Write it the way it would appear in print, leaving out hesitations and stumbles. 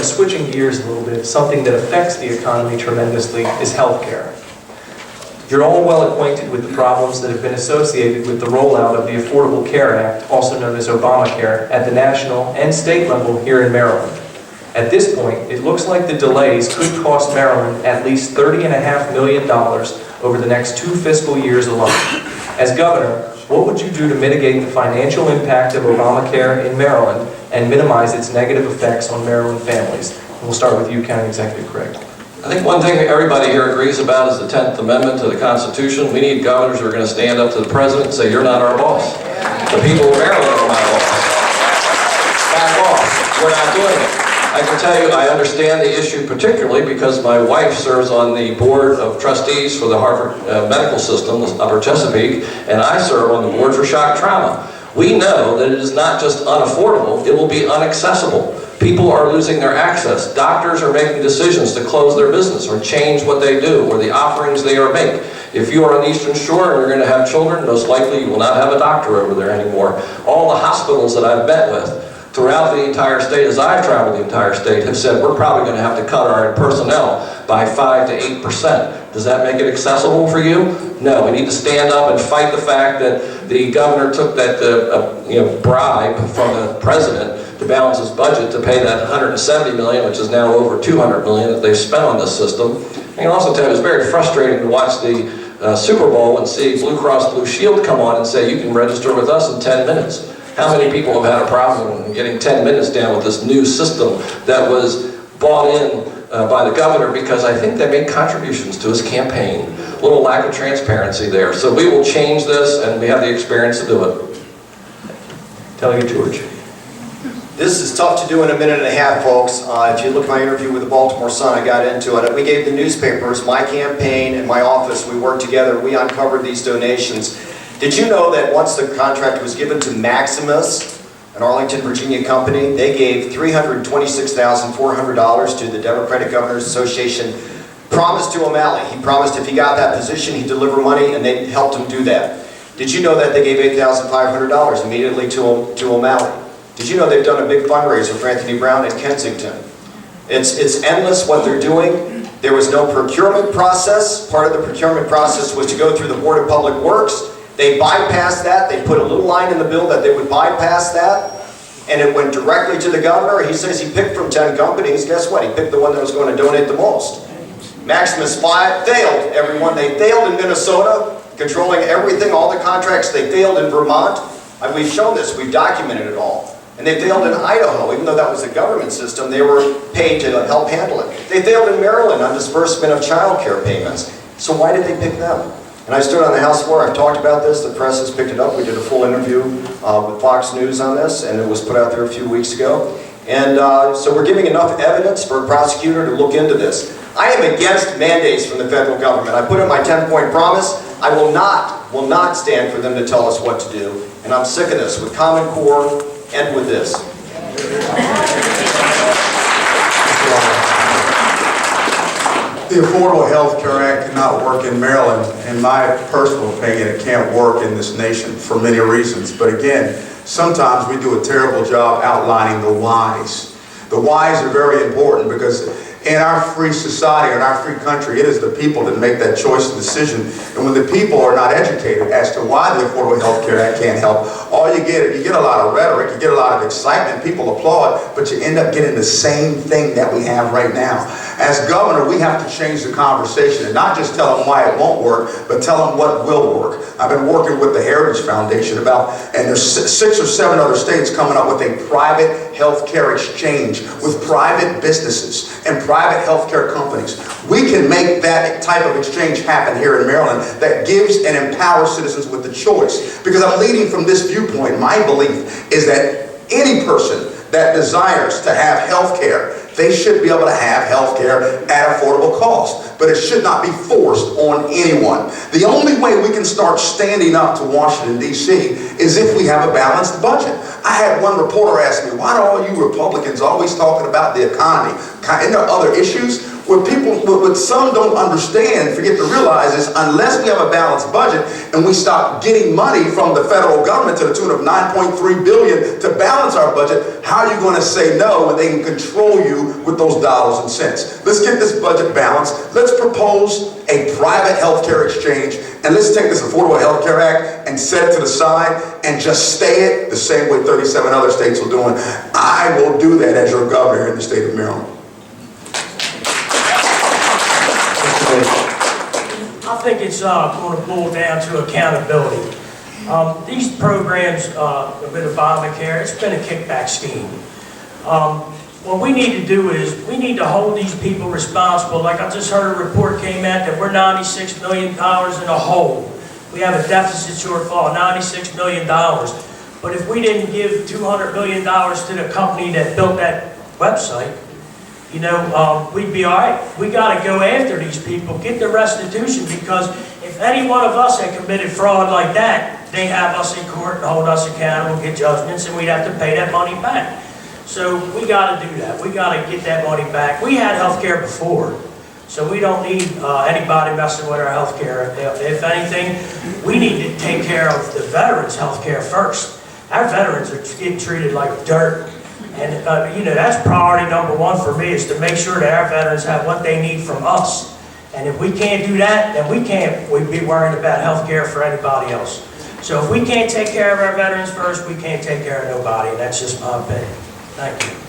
and switching gears a little bit, something that affects the economy tremendously is healthcare. You're all well acquainted with the problems that have been associated with the rollout of the Affordable Care Act, also known as Obamacare, at the national and state level here in Maryland. At this point, it looks like the delays could cost Maryland at least $30.5 million over the next 2 fiscal years alone. As governor, what would you do to mitigate the financial impact of Obamacare in Maryland and minimize its negative effects on Maryland families? And we'll start with you, County Executive Craig. I think one thing everybody here agrees about is the 10th Amendment to the Constitution. We need governors who are going to stand up to the president and say, you're not our boss. The people of Maryland are my boss. Back off. We're not doing it. I can tell you I understand the issue particularly because my wife serves on the board of trustees for the Harford medical system, Upper Chesapeake, and I serve on the board for shock trauma. We know that it is not just unaffordable, it will be inaccessible. People are losing their access. Doctors are making decisions to close their business or change what they do or the offerings they are making. If you are on the Eastern Shore and you're going to have children, most likely you will not have a doctor over there anymore. All the hospitals that I've met with throughout the entire state, as I've traveled the entire state, have said we're probably going to have to cut our personnel by 5 to 8%. Does that make it accessible for you? No, we need to stand up and fight the fact that the governor took that bribe from the president to balance his budget to pay that $170 million, which is now over $200 million that they've spent on this system. I can also tell you it's very frustrating to watch the Super Bowl and see Blue Cross Blue Shield come on and say you can register with us in 10 minutes. How many people have had a problem in getting 10 minutes down with this new system that was bought in by the governor because I think they made contributions to his campaign. A little lack of transparency there. So we will change this and we have the experience to do it. Delegate George. This is tough to do in a minute and a half, folks. If you look at my interview with the Baltimore Sun, I got into it. We gave the newspapers, my campaign and my office, we worked together, we uncovered these donations. Did you know that once the contract was given to Maximus, an Arlington, Virginia company, they gave $326,400 to the Democratic Governors Association, promised to O'Malley. He promised if he got that position, he'd deliver money, and they helped him do that. Did you know that they gave $8,500 immediately to O'Malley? Did you know they've done a big fundraiser for Anthony Brown in Kensington? It's endless what they're doing. There was no procurement process. Part of the procurement process was to go through the Board of Public Works. They bypassed that. They put a little line in the bill that they would bypass that. And it went directly to the governor. He says he picked from 10 companies. Guess what? He picked the one that was going to donate the most. Maximus failed, everyone. They failed in Minnesota, controlling everything, all the contracts. They failed in Vermont. And we've shown this. We've documented it all. And they failed in Idaho. Even though that was the government system, they were paid to help handle it. They failed in Maryland on disbursement of child care payments. So why did they pick them? And I stood on the House floor, I've talked about this, the press has picked it up. We did a full interview with Fox News on this, and it was put out there a few weeks ago. And so we're giving enough evidence for a prosecutor to look into this. I am against mandates from the federal government. I put in my 10-point promise. I will not stand for them to tell us what to do. And I'm sick of this. With Common Core, and with this. The Affordable Health Care Act cannot work in Maryland. In my personal opinion, it can't work in this nation for many reasons. But again, sometimes we do a terrible job outlining the whys. The whys are very important because in our free society, in our free country, it is the people that make that choice and decision. And when the people are not educated as to why the Affordable Health Care Act can't help, all you get a lot of rhetoric, you get a lot of excitement, people applaud, but you end up getting the same thing that we have right now. As governor, we have to change the conversation and not just tell them why it won't work, but tell them what will work. I've been working with the Heritage Foundation and there's 6 or 7 other states coming up with a private health care exchange with private businesses and private health care companies. We can make that type of exchange happen here in Maryland that gives and empowers citizens with the choice. Because I'm leading from this viewpoint. My belief is that any person that desires to have health care, they should be able to have health care at affordable cost. But it should not be forced on anyone. The only way we can start standing up to Washington, D.C. is if we have a balanced budget. I had one reporter ask me, why do all you Republicans always talking about the economy? Isn't there other issues? What some don't understand, forget to realize is unless we have a balanced budget and we stop getting money from the federal government to the tune of $9.3 billion to balance our budget, how are you going to say no when they can control you with those dollars and cents? Let's get this budget balanced. Let's propose a private health care exchange, and let's take this Affordable Health Care Act and set it to the side and just stay it the same way 37 other states are doing. I will do that as your governor here in the state of Maryland. I think it's going to boil down to accountability. These programs, a bit of Obamacare, it's been a kickback scheme. What we need to do is, we need to hold these people responsible. Like I just heard a report came out that we're $96 million in a hole. We have a deficit shortfall of $96 million. But if we didn't give $200 million to the company that built that website, you know, we'd be all right. We got to go after these people, get the restitution, because if any one of us had committed fraud like that, they have us in court and hold us accountable, get judgments, and we'd have to pay that money back. So we got to do that. We got to get that money back. We had health care before, so we don't need anybody messing with our health care. If anything, we need to take care of the veterans' health care first. Our veterans are getting treated like dirt. And you know, that's priority number one for me, is to make sure that our veterans have what they need from us. And if we can't do that, then we'd be worrying about health care for anybody else. So if we can't take care of our veterans first, we can't take care of nobody. And that's just my opinion. Thank you.